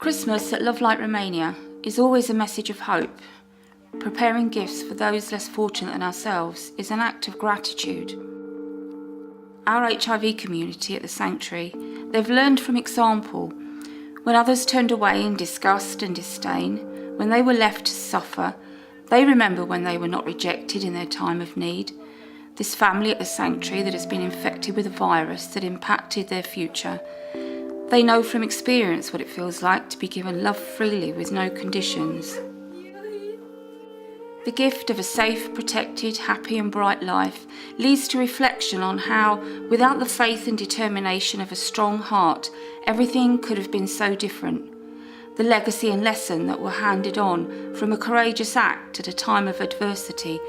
Christmas at Love Light Romania is always a message of hope. Preparing gifts for those less fortunate than ourselves is an act of gratitude. Our HIV community at the Sanctuary, they've learned from example. When others turned away in disgust and disdain, when they were left to suffer, they remember when they were not rejected in their time of need. This family at the Sanctuary that has been infected with a virus that impacted their future, they know from experience what it feels like to be given love freely with no conditions. The gift of a safe, protected, happy and bright life leads to reflection on how, without the faith and determination of a strong heart, everything could have been so different. The legacy and lesson that were handed on from a courageous act at a time of adversity,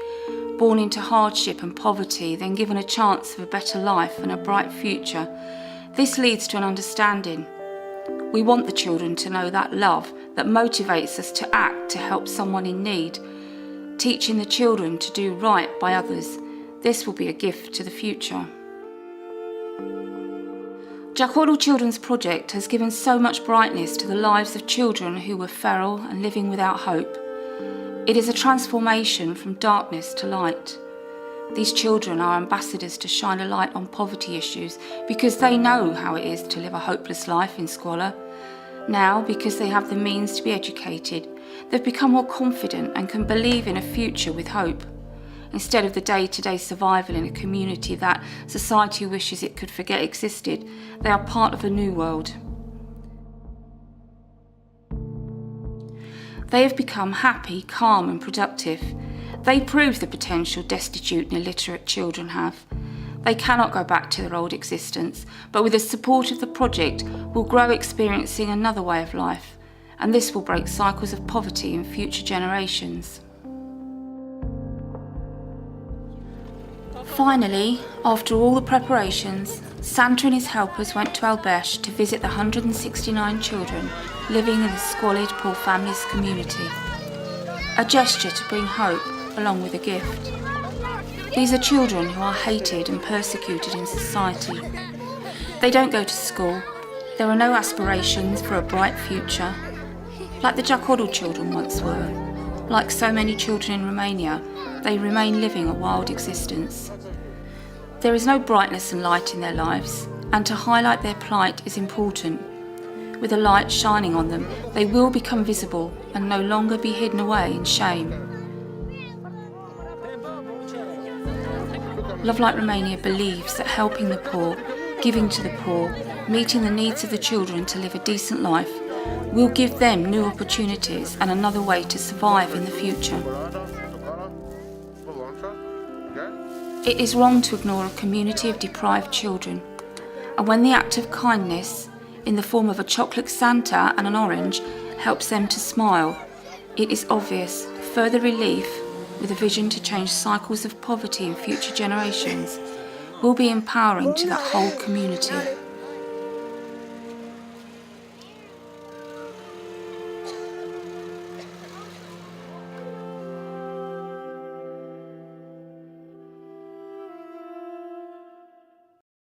born into hardship and poverty, then given a chance of a better life and a bright future. This leads to an understanding. We want the children to know that love that motivates us to act to help someone in need, teaching the children to do right by others. This will be a gift to the future. Jackwaddle Children's Project has given so much brightness to the lives of children who were feral and living without hope. It is a transformation from darkness to light. These children are ambassadors to shine a light on poverty issues because they know how it is to live a hopeless life in squalor. Now, because they have the means to be educated, they've become more confident and can believe in a future with hope. Instead of the day-to-day survival in a community that society wishes it could forget existed, they are part of a new world. They have become happy, calm and productive. They prove the potential destitute and illiterate children have. They cannot go back to their old existence, but with the support of the project will grow experiencing another way of life, and this will break cycles of poverty in future generations. Finally, after all the preparations, Santa and his helpers went to Albesh to visit the 169 children living in the squalid poor families community. A gesture to bring hope along with a gift. These are children who are hated and persecuted in society. They don't go to school. There are no aspirations for a bright future. Like the Jackwaddle children once were. Like so many children in Romania, they remain living a wild existence. There is no brightness and light in their lives, and to highlight their plight is important. With a light shining on them, they will become visible and no longer be hidden away in shame. Love Light Romania believes that helping the poor, giving to the poor, meeting the needs of the children to live a decent life, will give them new opportunities and another way to survive in the future. It is wrong to ignore a community of deprived children, and when the act of kindness, in the form of a chocolate Santa and an orange, helps them to smile, it is obvious further relief, with a vision to change cycles of poverty in future generations, will be empowering to that whole community.